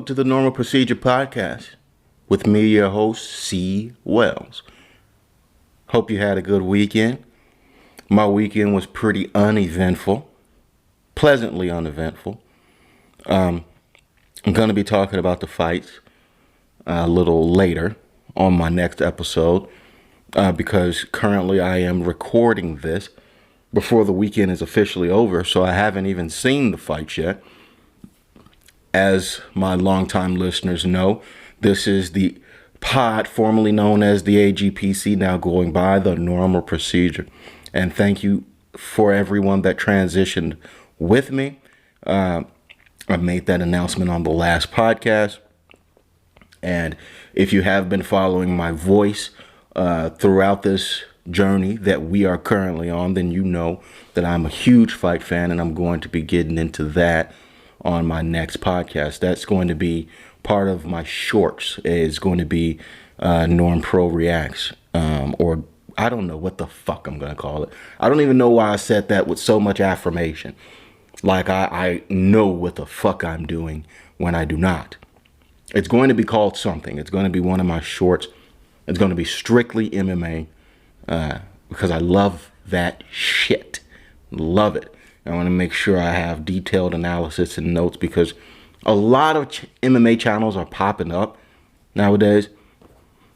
welcome to the Normal Procedure Podcast with me, your host, C. Wells. Hope you had a good weekend. My weekend was pretty uneventful, pleasantly uneventful. I'm going to be talking about the fights a little later on my next episode because currently I am recording this before the weekend is officially over, so I haven't even seen the fights yet. As my longtime listeners know, this is the pod formerly known as the AGPC, now going by the Normal Procedure. And thank you for everyone that transitioned with me. I made that announcement on the last podcast. And if you have been following my voice throughout this journey that we are currently on, then you know that I'm a huge fight fan, and I'm going to be getting into that on my next podcast. That's going to be part of my shorts. Is going to be Norm Pro Reacts, or I don't know what the fuck I'm going to call it. I don't even know why I said that with so much affirmation. Like I know what the fuck I'm doing when I do not. It's going to be called something. It's going to be one of my shorts. It's going to be strictly MMA because I love that shit. Love it. I want to make sure I have detailed analysis and notes because a lot of MMA channels are popping up nowadays.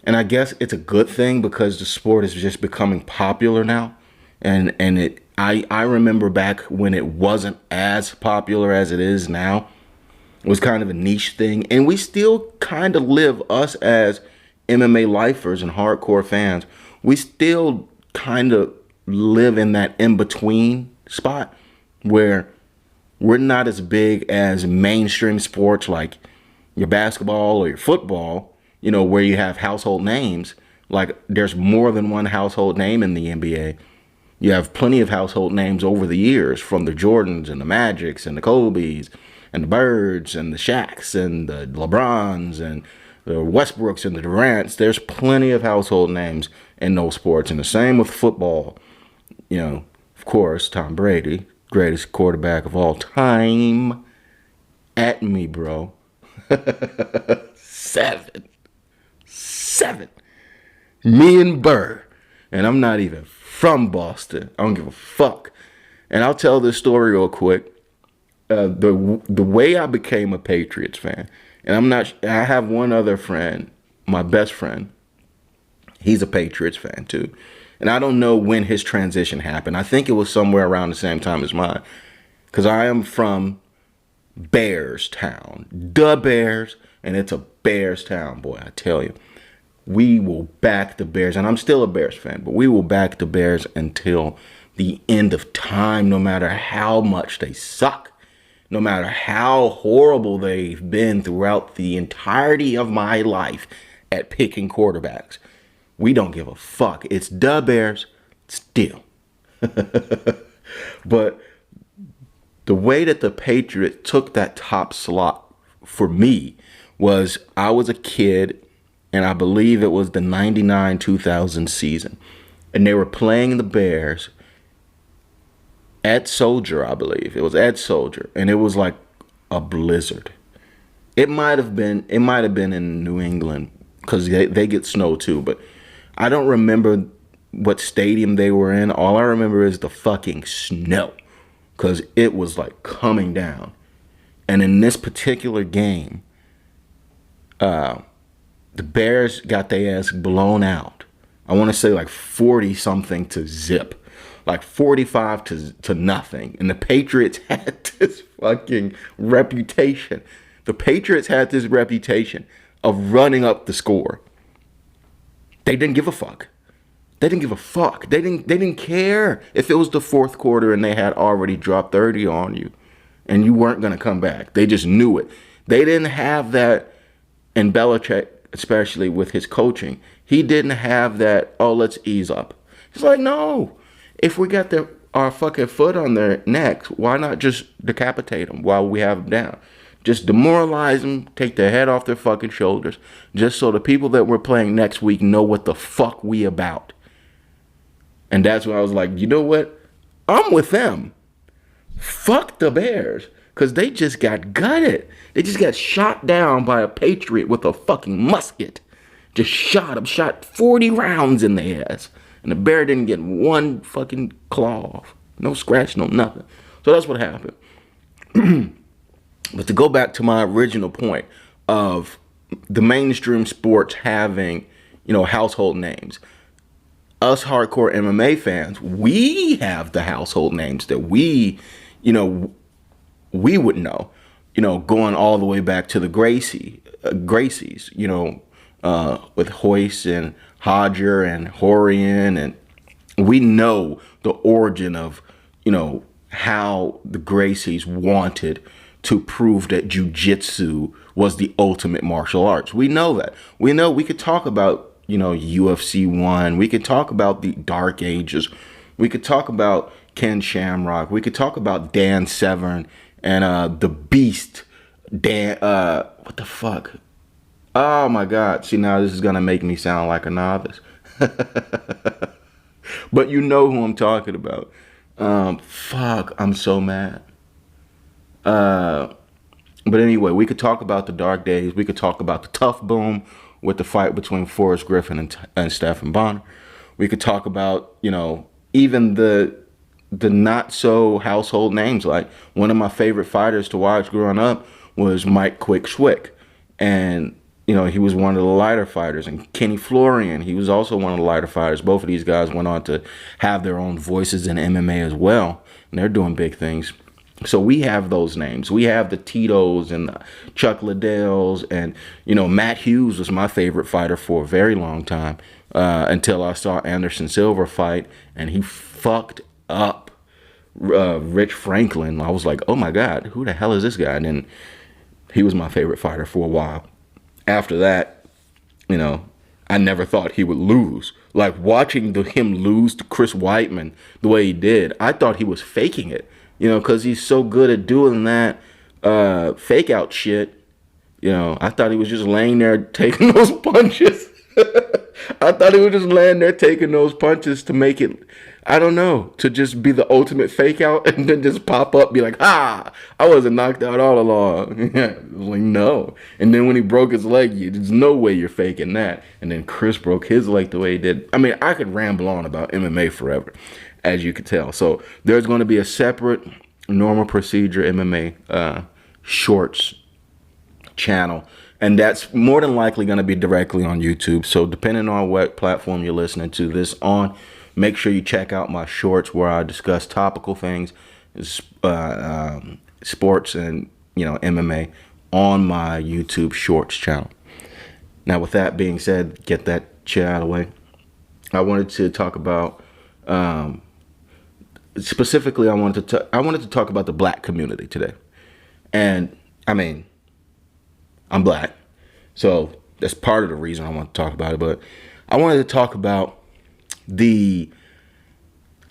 And I guess it's a good thing because the sport is just becoming popular now. And I remember back when it wasn't as popular as it is now. It was kind of a niche thing. And we still kind of live, us as MMA lifers and hardcore fans, we still kind of live in that in-between spot where we're not as big as mainstream sports like your basketball or your football, you know, where you have household names. Like there's more than one household name in the NBA. You have plenty of household names over the years, from the Jordans and the Magics and the Kobes and the Birds and the Shaqs and the LeBrons and the Westbrooks and the Durants. There's plenty of household names in those sports. And the same with football. You know, of course, Tom Brady, greatest quarterback of all time. At me, bro. Seven. Me and Burr. And I'm not even from Boston. I don't give a fuck. And I'll tell this story real quick. The way I became a Patriots fan, and I have one other friend, my best friend. He's a Patriots fan too. And I don't know when his transition happened. I think it was somewhere around the same time as mine. Because I am from Bears Town. The Bears. And it's a Bears town, boy, I tell you. We will back the Bears. And I'm still a Bears fan. But we will back the Bears until the end of time. No matter how much they suck. No matter how horrible they've been throughout the entirety of my life at picking quarterbacks. We don't give a fuck. It's the Bears still. But the way that the Patriots took that top slot for me was I was a kid, and I believe it was the 99-2000 season. And they were playing the Bears at Soldier, I believe. It was at Soldier. And it was like a blizzard. It might have been in New England because they get snow too, but I don't remember what stadium they were in. All I remember is the fucking snow because it was like coming down. And in this particular game, the Bears got their ass blown out. I want to say like 40-something to zip. Like 45 to nothing. And the Patriots had this fucking reputation. The Patriots had this reputation of running up the score. They didn't give a fuck. They didn't care if it was the fourth quarter and they had already dropped 30 on you and you weren't going to come back. They just knew it. They didn't have that. And Belichick, especially with his coaching, he didn't have that, oh, let's ease up. He's like, no. If we got our fucking foot on their necks, why not just decapitate them while we have them down? Just demoralize them, take their head off their fucking shoulders, just so the people that we're playing next week know what the fuck we about. And that's when I was like, you know what? I'm with them. Fuck the Bears. because they just got gutted. They just got shot down by a patriot with a fucking musket. Just shot him, shot 40 rounds in the ass. And the bear didn't get one fucking claw off. No scratch, no nothing. So that's what happened. But to go back to my original point of the mainstream sports having, household names. Us hardcore MMA fans, we have the household names that we would know, going all the way back to the Gracies, with Hoist and Hodger and Horian. And we know the origin of, how the Gracies wanted to prove that jiu-jitsu was the ultimate martial arts. We know that. We know we could talk about, UFC 1. We could talk about the Dark Ages. We could talk about Ken Shamrock. We could talk about Dan Severn and the Beast. Dan, what the fuck? Oh my God. See, now this is going to make me sound like a novice. But you know who I'm talking about. Fuck, I'm so mad. But anyway, we could talk about the dark days. We could talk about the tough boom with the fight between Forrest Griffin and Stephen Bonner. We could talk about, even the not so household names. Like one of my favorite fighters to watch growing up was Mike Quick Swick. And, he was one of the lighter fighters. And Kenny Florian, he was also one of the lighter fighters. Both of these guys went on to have their own voices in MMA as well. And they're doing big things. So we have those names. We have the Tito's and the Chuck Liddells. And, Matt Hughes was my favorite fighter for a very long time until I saw Anderson Silva fight. And he fucked up Rich Franklin. I was like, oh, my God, who the hell is this guy? And then he was my favorite fighter for a while. After that, I never thought he would lose. Like watching him lose to Chris Weidman the way he did, I thought he was faking it. Because he's so good at doing that fake out shit. I thought he was just laying there taking those punches. I thought he was just laying there taking those punches to make it, I don't know, to just be the ultimate fake out and then just pop up, be like, I wasn't knocked out all along. It was like, no. And then when he broke his leg, there's no way you're faking that. And then Chris broke his leg the way he did. I mean, I could ramble on about MMA forever, as you could tell. So there's going to be a separate normal procedure MMA shorts channel. And that's more than likely going to be directly on YouTube. So depending on what platform you're listening to this on, make sure you check out my shorts where I discuss topical things, sports and, MMA on my YouTube shorts channel. Now, with that being said, get that shit out of the way. I wanted to talk about, specifically, I wanted to talk about the black community today. And I mean, I'm black, so that's part of the reason I want to talk about it. But I wanted to talk about the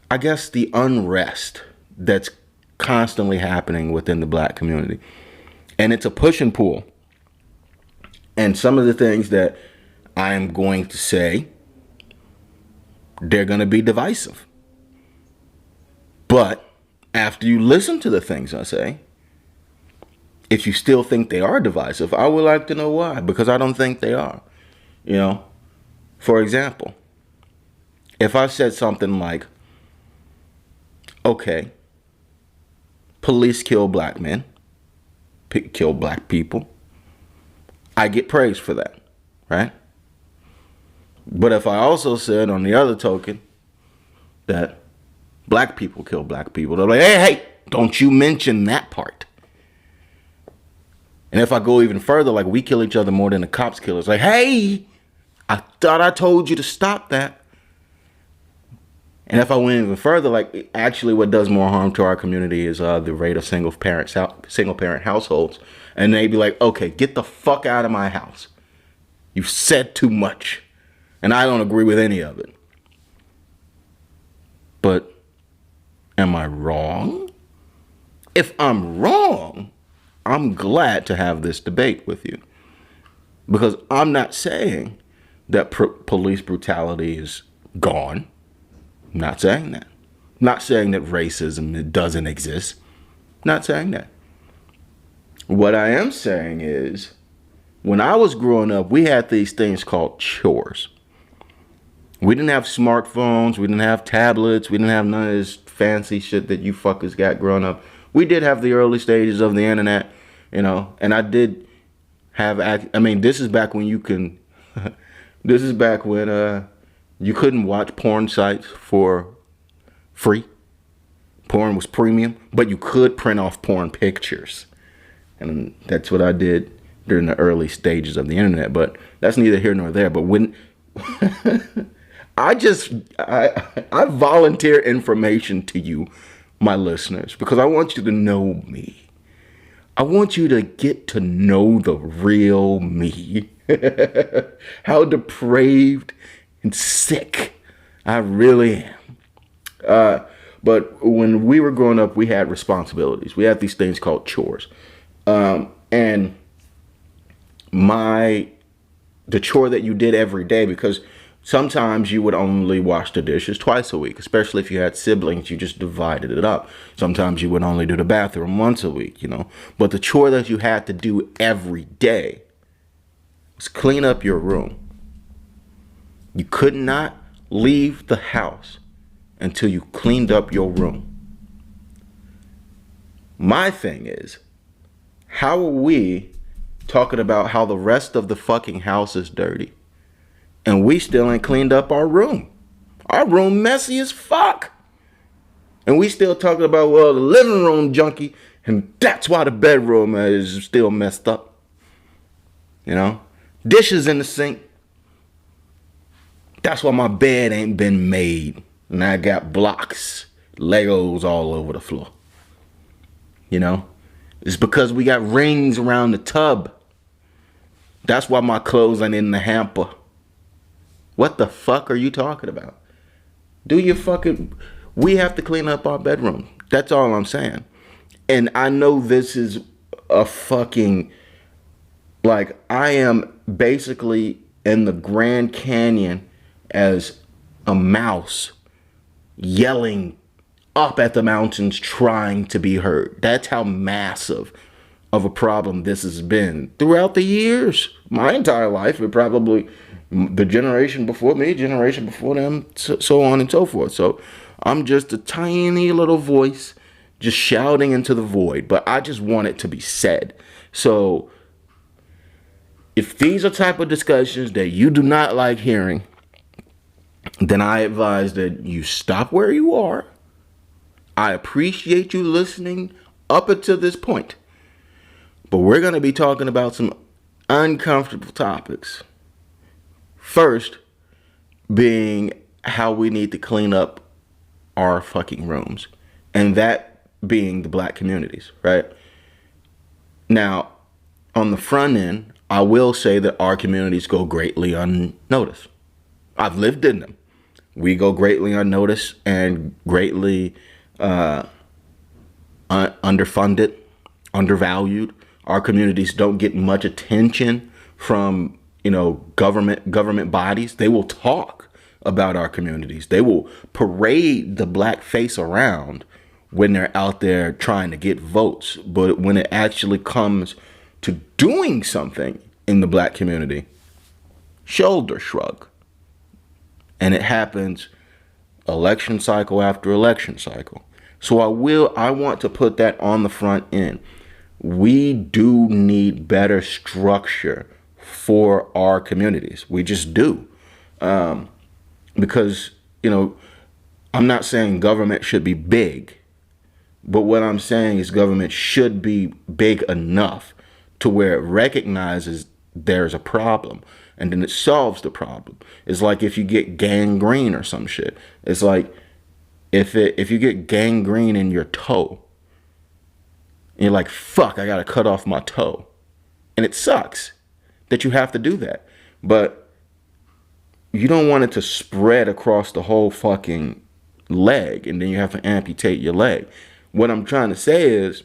unrest that's constantly happening within the black community. And it's a push and pull. And some of the things that I am going to say, they're going to be divisive. But after you listen to the things I say, if you still think they are divisive, I would like to know why, because I don't think they are. For example, if I said something like, okay, police kill black men, kill black people, I get praised for that, right? But if I also said on the other token that black people kill black people, they're like, hey, don't you mention that part. And if I go even further, like we kill each other more than the cops kill us. Like, hey, I thought I told you to stop that. And if I went even further, like actually what does more harm to our community is the rate of single parent households. And they'd be like, okay, get the fuck out of my house. You've said too much. And I don't agree with any of it. But am I wrong? If I'm wrong, I'm glad to have this debate with you, because I'm not saying that police brutality is gone. I'm not saying that. I'm not saying that racism doesn't exist. I'm not saying that. What I am saying is, when I was growing up, we had these things called chores. We didn't have smartphones. We didn't have tablets. We didn't have none of this fancy shit that you fuckers got growing up. We did have the early stages of the internet, and I did have, this is back when you can, this is back when you couldn't watch porn sites for free. Porn was premium, but you could print off porn pictures. And that's what I did during the early stages of the internet, but that's neither here nor there. But when I volunteer information to you, my listeners, because I want you to know me. I want you to get to know the real me. How depraved and sick I really am. But when we were growing up, we had responsibilities. We had these things called chores. And the chore that you did every day, because sometimes you would only wash the dishes twice a week, especially if you had siblings, you just divided it up. Sometimes you would only do the bathroom once a week, But the chore that you had to do every day was clean up your room. You could not leave the house until you cleaned up your room. My thing is, how are we talking about how the rest of the fucking house is dirty and we still ain't cleaned up our room? Our room messy as fuck. And we still talking about, well, the living room junky, and that's why the bedroom is still messed up. Dishes in the sink. That's why my bed ain't been made. And I got blocks, Legos all over the floor. It's because we got rings around the tub. That's why my clothes ain't in the hamper. What the fuck are you talking about? We have to clean up our bedroom. That's all I'm saying. And I know this is a fucking, I am basically in the Grand Canyon as a mouse yelling up at the mountains trying to be heard. That's how massive of a problem this has been throughout the years. My entire life, but probably the generation before me, generation before them, so on and so forth. So I'm just a tiny little voice just shouting into the void, but I just want it to be said. So if these are type of discussions that you do not like hearing, then I advise that you stop where you are. I appreciate you listening up until this point. But we're going to be talking about some uncomfortable topics. First being how we need to clean up our fucking rooms. And that being the black communities, right? Now, on the front end, I will say that our communities go greatly unnoticed. I've lived in them. We go greatly unnoticed and greatly underfunded, undervalued. Our communities don't get much attention from, government bodies. They will talk about our communities. They will parade the black face around when they're out there trying to get votes. But when it actually comes to doing something in the black community, shoulder shrug. And it happens election cycle after election cycle. So I want to put that on the front end. We do need better structure for our communities. We just do. Because, I'm not saying government should be big, but what I'm saying is government should be big enough to where it recognizes there's a problem and then it solves the problem. It's like if you get gangrene or some shit. It's like if you get gangrene in your toe, and you're like, fuck, I gotta cut off my toe. And it sucks that you have to do that. But you don't want it to spread across the whole fucking leg and then you have to amputate your leg. What I'm trying to say is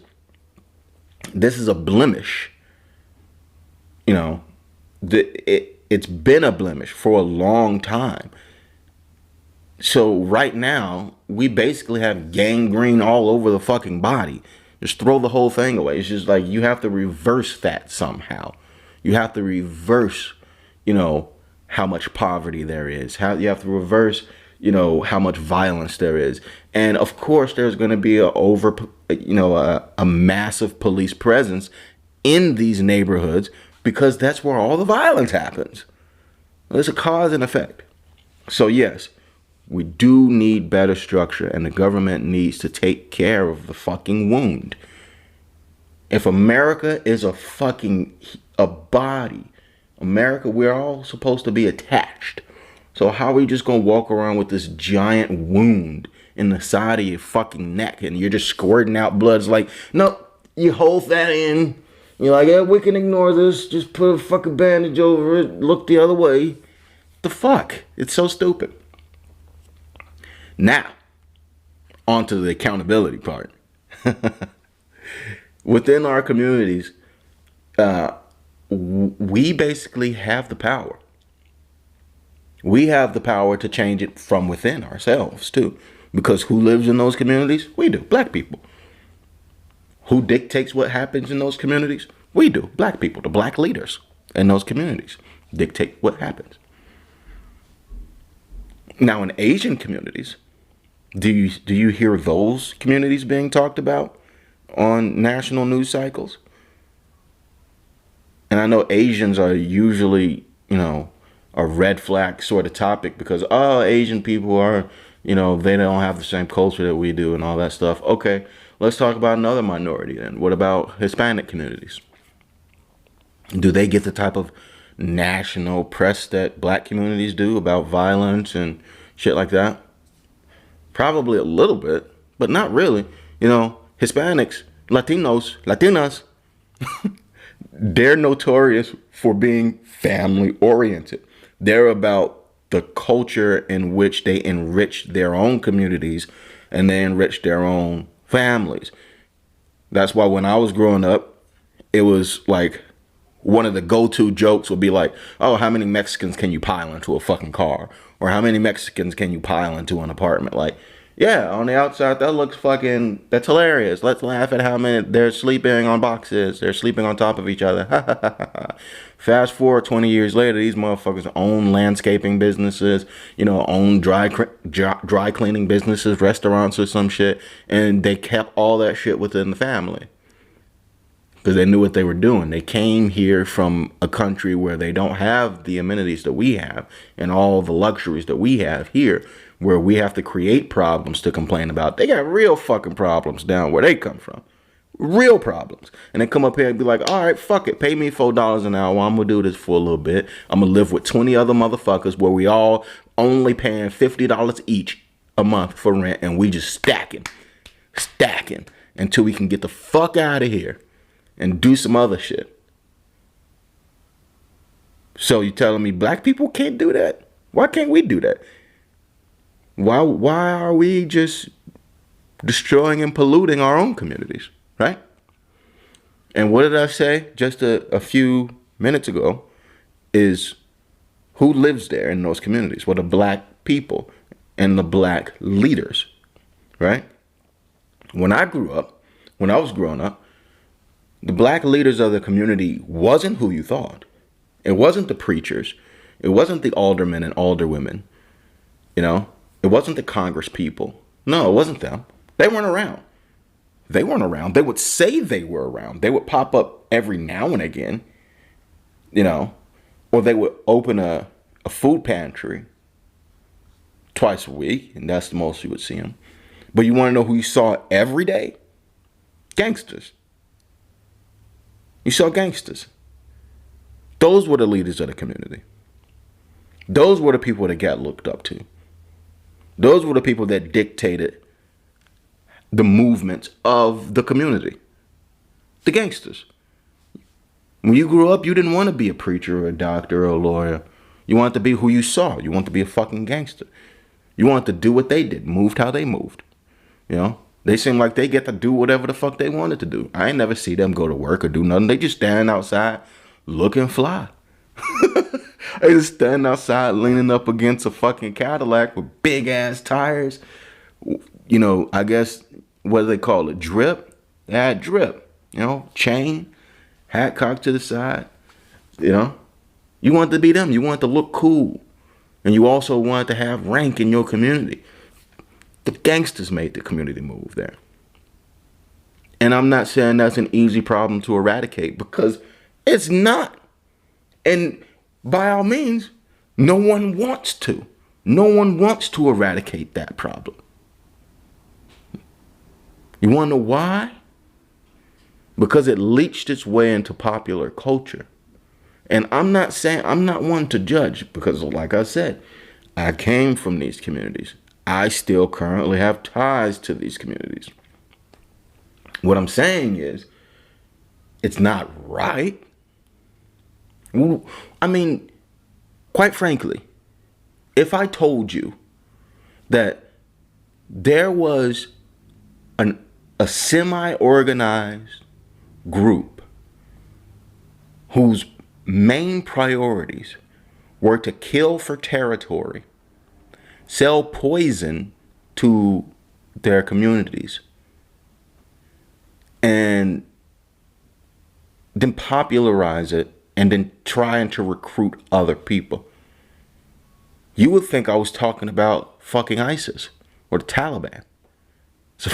this is a blemish. It's been a blemish for a long time. So right now, we basically have gangrene all over the fucking body. Just throw the whole thing away. It's just like you have to reverse that somehow. You have to reverse, how much poverty there is. How you have to reverse, how much violence there is. And of course, there's going to be a massive police presence in these neighborhoods because that's where all the violence happens. There's a cause and effect. So yes, we do need better structure, and the government needs to take care of the fucking wound. If America is a body, America, we're all supposed to be attached. So how are we just gonna walk around with this giant wound in the side of your fucking neck and you're just squirting out blood? It's like, no, you hold that in. You're like, yeah, we can ignore this. Just put a fucking bandage over it. Look the other way. The fuck? It's so stupid. Now, on to the accountability part. Within our communities, we basically have the power. We have the power to change it from within ourselves, too. Because who lives in those communities? We do, black people. Who dictates what happens in those communities? We do, black people. The black leaders in those communities dictate what happens. Now, in Asian communities, do you hear those communities being talked about on national news cycles? And I know Asians are usually, a red flag sort of topic because, Asian people are, they don't have the same culture that we do and all that stuff. Okay, let's talk about another minority then. What about Hispanic communities? Do they get the type of national press that black communities do about violence and shit like that? Probably a little bit, but not really. Hispanics, Latinas, they're notorious for being family oriented. They're about the culture in which they enrich their own communities and they enrich their own families. That's why when I was growing up, it was like one of the go-to jokes would be like, oh, how many Mexicans can you pile into a fucking car? Or how many Mexicans can you pile into an apartment? Like, yeah, on the outside, that's hilarious. Let's laugh at how many they're sleeping on boxes. They're sleeping on top of each other. Fast forward 20 years later, these motherfuckers own landscaping businesses, own dry cleaning businesses, restaurants or some shit. And they kept all that shit within the family because they knew what they were doing. They came here from a country where they don't have the amenities that we have and all the luxuries that we have here, where we have to create problems to complain about. They got real fucking problems down where they come from. Real problems. And they come up here and be like, all right, fuck it. Pay me $4 an hour. I'm going to do this for a little bit. I'm going to live with 20 other motherfuckers where we all only paying $50 each a month for rent. And we just stacking until we can get the fuck out of here and do some other shit. So you telling me black people can't do that? Why can't we do that? Why are we just destroying and polluting our own communities, right? And what did I say just a few minutes ago is who lives there in those communities? Well, the black people and the black leaders, right? When I was growing up, the black leaders of the community wasn't who you thought. It wasn't the preachers. It wasn't the aldermen and alderwomen, It wasn't the Congress people. No, it wasn't them. They weren't around. They would say they were around. They would pop up every now and again, or they would open a food pantry twice a week, and that's the most you would see them. But you want to know who you saw every day? Gangsters. You saw gangsters. Those were the leaders of the community. Those were the people that got looked up to. Those were the people that dictated the movements of the community. The gangsters. When you grew up, you didn't want to be a preacher or a doctor or a lawyer. You wanted to be who you saw. You wanted to be a fucking gangster. You wanted to do what they did, moved how they moved. They seem like they get to do whatever the fuck they wanted to do. I ain't never see them go to work or do nothing. They just stand outside looking fly. They just stand outside leaning up against a fucking Cadillac with big ass tires. I guess, what do they call it? Drip? They had drip, chain, hat cocked to the side, You wanted to be them. You wanted to look cool. And you also wanted to have rank in your community. The gangsters made the community move there. And I'm not saying that's an easy problem to eradicate, because it's not. And by all means, no one wants to. No one wants to eradicate that problem. You want to know why? Because it leached its way into popular culture. And I'm not one to judge, because like I said, I came from these communities. I still currently have ties to these communities. What I'm saying is, it's not right. I mean, quite frankly, if I told you that there was a semi-organized group whose main priorities were to kill for territory, sell poison to their communities, and then popularize it, and then trying to recruit other people, you would think I was talking about fucking ISIS or the Taliban. So,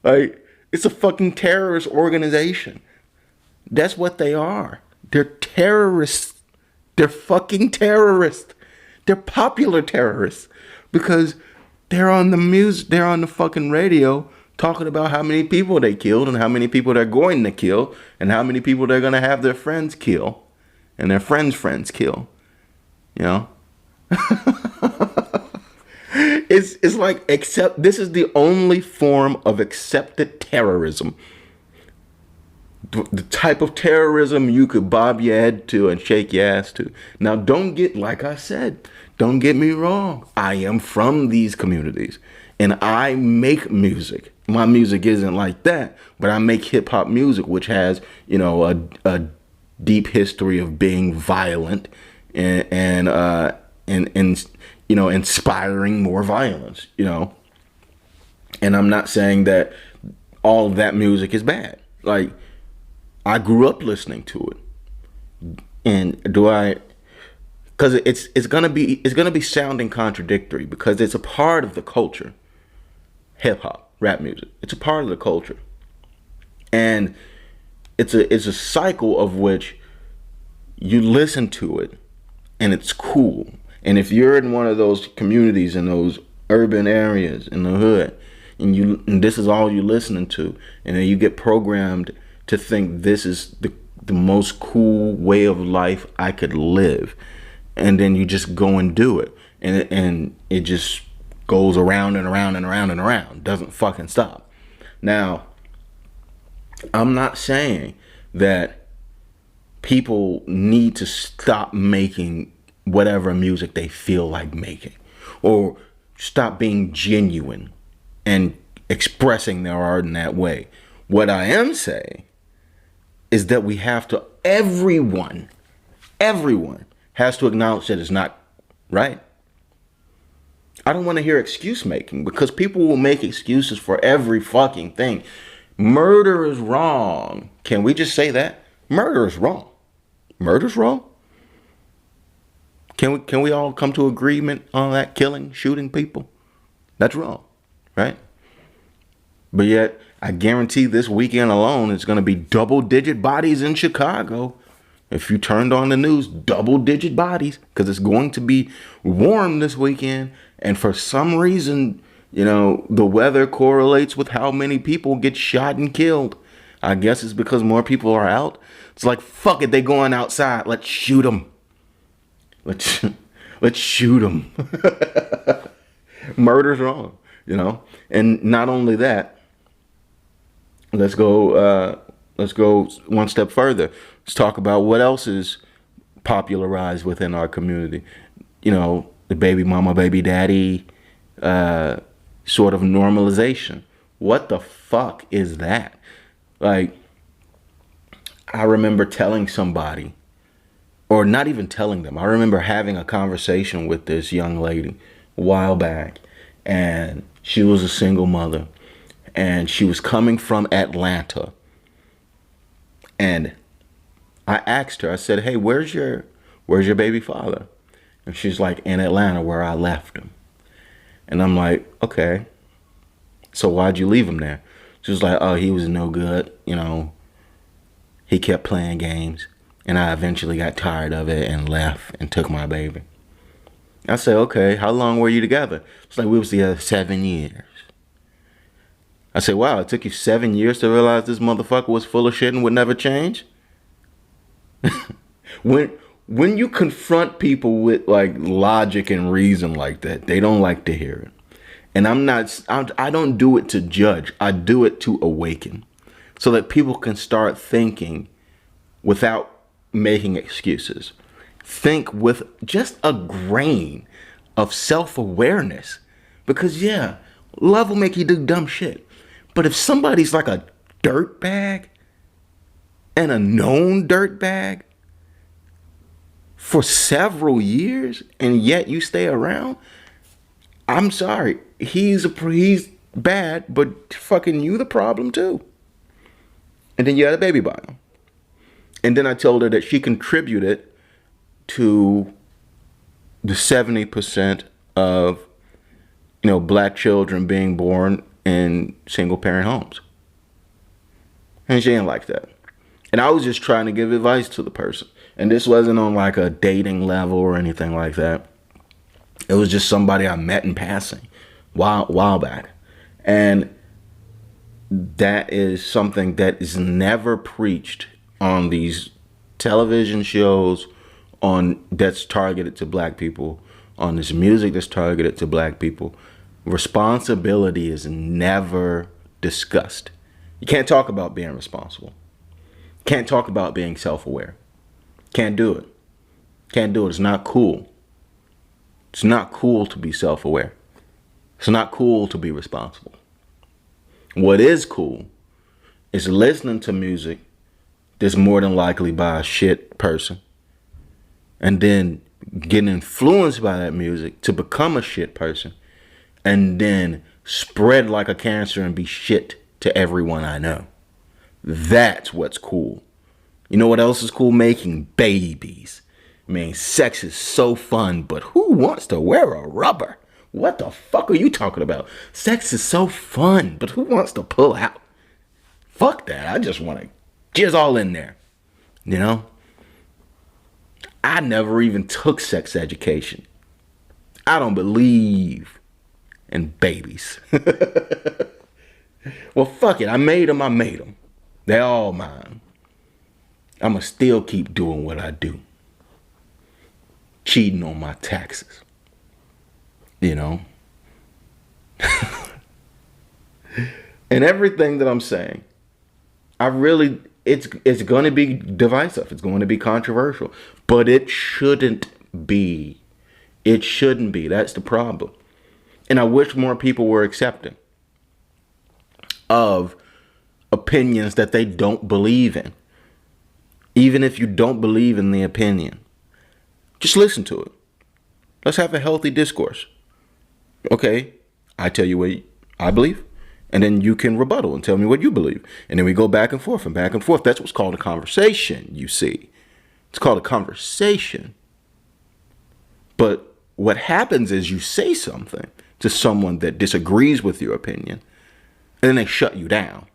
like, it's a fucking terrorist organization. That's what they are. They're terrorists. They're fucking terrorists. They're popular terrorists, because they're on the music, they're on the fucking radio talking about how many people they killed and how many people they're going to kill and how many people they're going to have their friends kill and their friends kill. It's like, except this is the only form of accepted terrorism. The type of terrorism you could bob your head to and shake your ass to. Now, like I said, don't get me wrong. I am from these communities and I make music. My music isn't like that, but I make hip hop music, which has, a deep history of being violent and inspiring more violence, And I'm not saying that all of that music is bad. Like, I grew up listening to it. And because it's gonna be sounding contradictory, because it's a part of the culture. Hip hop, rap music, it's a part of the culture, and it's a cycle of which you listen to it, and it's cool. And if you're in one of those communities, in those urban areas, in the hood, and this is all you're listening to, and then you get programmed to think this is the most cool way of life I could live, and then you just go and do it, and it just goes around and around and around and around, doesn't fucking stop. Now, I'm not saying that people need to stop making whatever music they feel like making, or stop being genuine and expressing their art in that way. What I am saying is that we have to, everyone has to acknowledge that it's not right. I don't want to hear excuse making, because people will make excuses for every fucking thing. Murder is wrong. Can we just say that? Murder is wrong. Murder's wrong. Can we all come to agreement on that? Killing, shooting people, that's wrong, right? But yet, I guarantee this weekend alone, it's going to be double-digit bodies in Chicago. If you turned on the news, double-digit bodies, because it's going to be warm this weekend. And for some reason, the weather correlates with how many people get shot and killed. I guess it's because more people are out. It's like, fuck it, they going outside. Let's shoot them. Let's shoot them. Murder's wrong, And not only that, let's go one step further. Let's talk about what else is popularized within our community. The baby mama, baby daddy sort of normalization. What the fuck is that? Like, I remember telling somebody, or not even telling them, I remember having a conversation with this young lady a while back, and she was a single mother, and she was coming from Atlanta. And I asked her, I said, hey, where's your baby father? And she's like, in Atlanta, where I left him. And I'm like, okay, so why'd you leave him there? She was like, oh, he was no good. You know, he kept playing games. And I eventually got tired of it and left and took my baby. I said, okay, how long were you together? It's like, we was together 7 years. I said, wow, it took you 7 years to realize this motherfucker was full of shit and would never change? When you confront people with like logic and reason like that, they don't like to hear it. And I don't do it to judge. I do it to awaken so that people can start thinking without making excuses. Think with just a grain of self-awareness. Because yeah, love will make you do dumb shit. But if somebody's like a dirtbag and a known dirtbag for several years and yet you stay around, I'm sorry. He's bad, but fucking you the problem too. And then you had a baby by him. And then I told her that she contributed to the 70% of, black children being born in single parent homes. And she didn't like that. And I was just trying to give advice to the person. And this wasn't on like a dating level or anything like that. It was just somebody I met in passing while back. And that is something that is never preached on these television shows that's targeted to black people, on this music that's targeted to black people. Responsibility is never discussed. You can't talk about being responsible. Can't talk about being self-aware. Can't do it. Can't do it. It's not cool. It's not cool to be self-aware. It's not cool to be responsible. What is cool is listening to music that's more than likely by a shit person and then getting influenced by that music to become a shit person and then spread like a cancer and be shit to everyone I know. That's what's cool. You know what else is cool? Making babies. I mean, sex is so fun, but who wants to wear a rubber? What the fuck are you talking about? Sex is so fun, but who wants to pull out? Fuck that. I just want to jizz all in there. You know? I never even took sex education. I don't believe in babies. Well, fuck it. I made them. They're all mine. I'ma still keep doing what I do. Cheating on my taxes. You know? And everything that I'm saying, it's going to be divisive. It's going to be controversial. But it shouldn't be. It shouldn't be. That's the problem. And I wish more people were accepting of opinions that they don't believe in. Even if you don't believe in the opinion, just listen to it. Let's have a healthy discourse. Okay, I tell you what I believe, and then you can rebuttal and tell me what you believe. And then we go back and forth and back and forth. That's what's called a conversation, you see. It's called a conversation. But what happens is you say something to someone that disagrees with your opinion, and then they shut you down.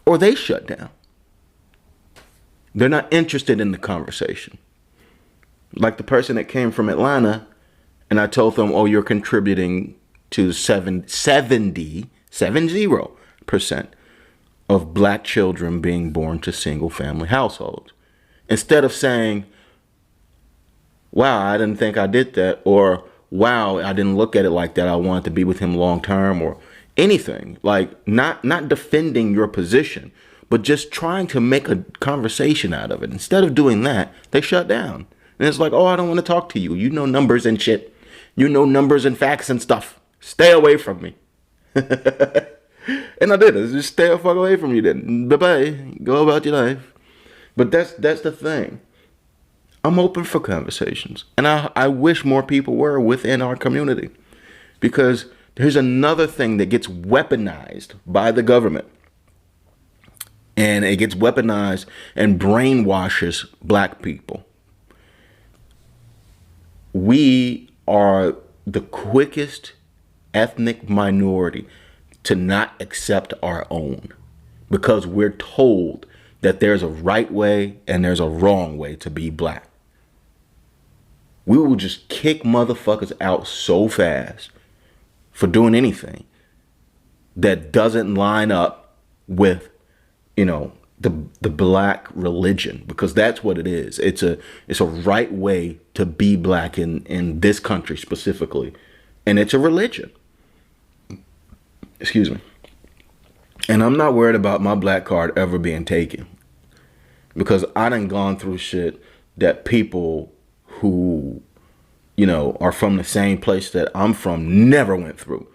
Or they shut down. They're not interested in the conversation. Like the person that came from Atlanta, and I told them, oh, you're contributing to 70% of black children being born to single family households. Instead of saying, wow, I didn't think I did that, or wow, I didn't look at it like that, I wanted to be with him long term, or anything. Like not defending your position, but just trying to make a conversation out of it. Instead of doing that, they shut down. And it's like, oh, I don't want to talk to you. You know numbers and shit. You know numbers and facts and stuff. Stay away from me. And I did it. Just stay the fuck away from you then. Bye-bye. Go about your life. But that's the thing. I'm open for conversations. And I wish more people were within our community. Because Here's another thing that gets weaponized by the government. And it gets weaponized and brainwashes black people. We are the quickest ethnic minority to not accept our own, because we're told that there's a right way and there's a wrong way to be black. We will just kick motherfuckers out so fast for doing anything that doesn't line up with, the black religion, because that's what it is. It's a right way to be black in this country specifically, and it's a religion. Excuse me. And I'm not worried about my black card ever being taken, because I done gone through shit that people who, are from the same place that I'm from never went through.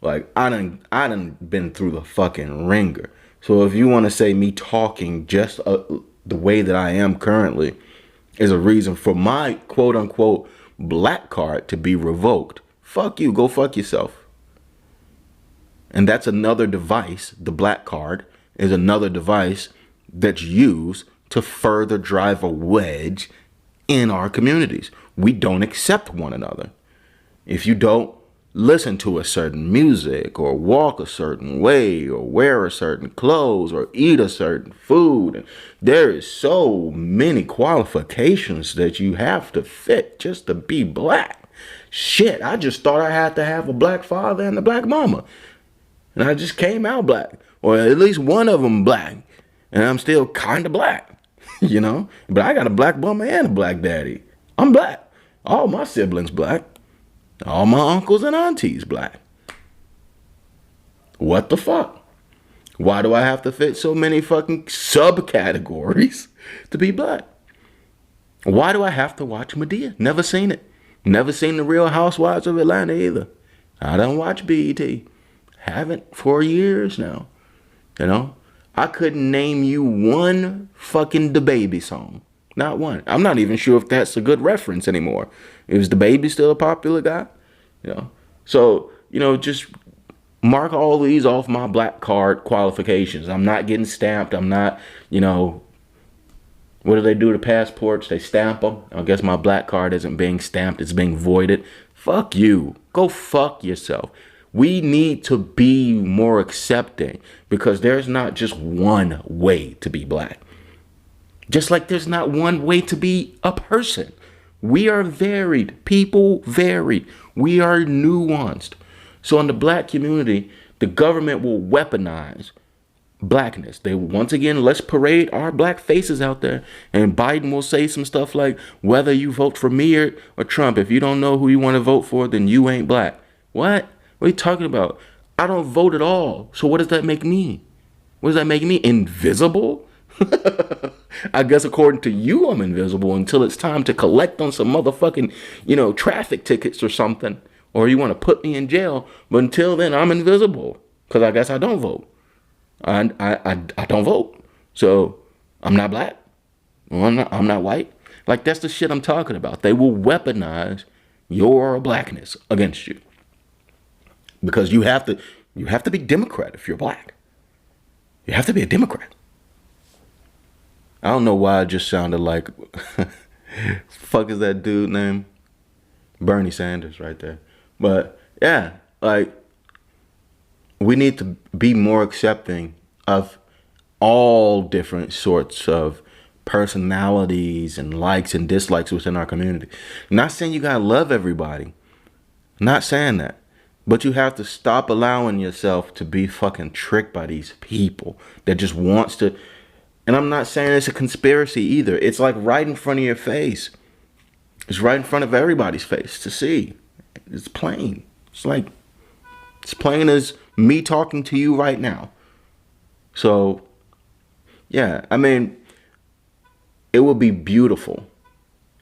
Like, I done been through the fucking ringer. So if you want to say me talking just the way that I am currently is a reason for my quote unquote black card to be revoked, fuck you, go fuck yourself. And that's another device. The black card is another device that's used to further drive a wedge in our communities. We don't accept one another. If you don't listen to a certain music or walk a certain way or wear a certain clothes or eat a certain food, and there is so many qualifications that you have to fit just to be black. Shit, I just thought I had to have a black father and a black mama, and I just came out black, or at least one of them black, and I'm still kind of black, but I got a black mama and a black daddy. I'm black. All my siblings black. All my uncles and aunties black. What the fuck? Why do I have to fit so many fucking subcategories to be black? Why do I have to watch Medea? Never seen it. Never seen The Real Housewives of Atlanta either. I don't watch BET. Haven't for years now. I couldn't name you one fucking DaBaby song. Not one. I'm not even sure if that's a good reference anymore. Is DaBaby still a popular guy? So, just mark all these off my black card qualifications. I'm not getting stamped. I'm not, what do they do to passports? They stamp them. I guess my black card isn't being stamped. It's being voided. Fuck you. Go fuck yourself. We need to be more accepting, because there's not just one way to be black. Just like there's not one way to be a person. We are varied. People vary. We are nuanced. So in the black community, the government will weaponize blackness. They once again, let's parade our black faces out there. And Biden will say some stuff like, whether you vote for me or Trump, if you don't know who you want to vote for, then you ain't black. What? What are you talking about? I don't vote at all. So what does that make me? What does that make me? Invisible? I guess according to you, I'm invisible until it's time to collect on some motherfucking, traffic tickets or something. Or you want to put me in jail. But until then, I'm invisible. Because I guess I don't vote. I don't vote. So I'm not black. I'm not white. Like, that's the shit I'm talking about. They will weaponize your blackness against you. Because you have to be Democrat if you're black. You have to be a Democrat. I don't know why I just sounded like, fuck is that dude name? Bernie Sanders right there. But yeah, like, we need to be more accepting of all different sorts of personalities and likes and dislikes within our community. Not saying you gotta love everybody. Not saying that. But you have to stop allowing yourself to be fucking tricked by these people that just wants to. And I'm not saying it's a conspiracy either. It's like right in front of your face. It's right in front of everybody's face to see. It's plain. It's like, it's plain as me talking to you right now. So, yeah, I mean, it would be beautiful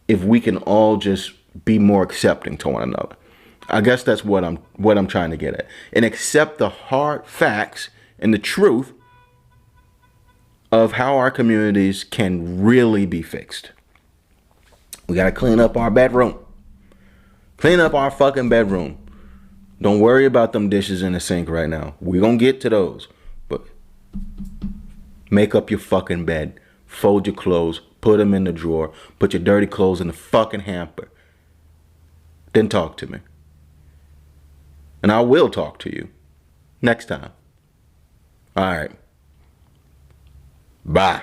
if we can all just be more accepting to one another. I guess that's what I'm trying to get at. And accept the hard facts and the truth of how our communities can really be fixed. We got to clean up our bedroom. Clean up our fucking bedroom. Don't worry about them dishes in the sink right now. We're going to get to those. But make up your fucking bed. Fold your clothes. Put them in the drawer. Put your dirty clothes in the fucking hamper. Then talk to me. And I will talk to you next time. All right. Bye.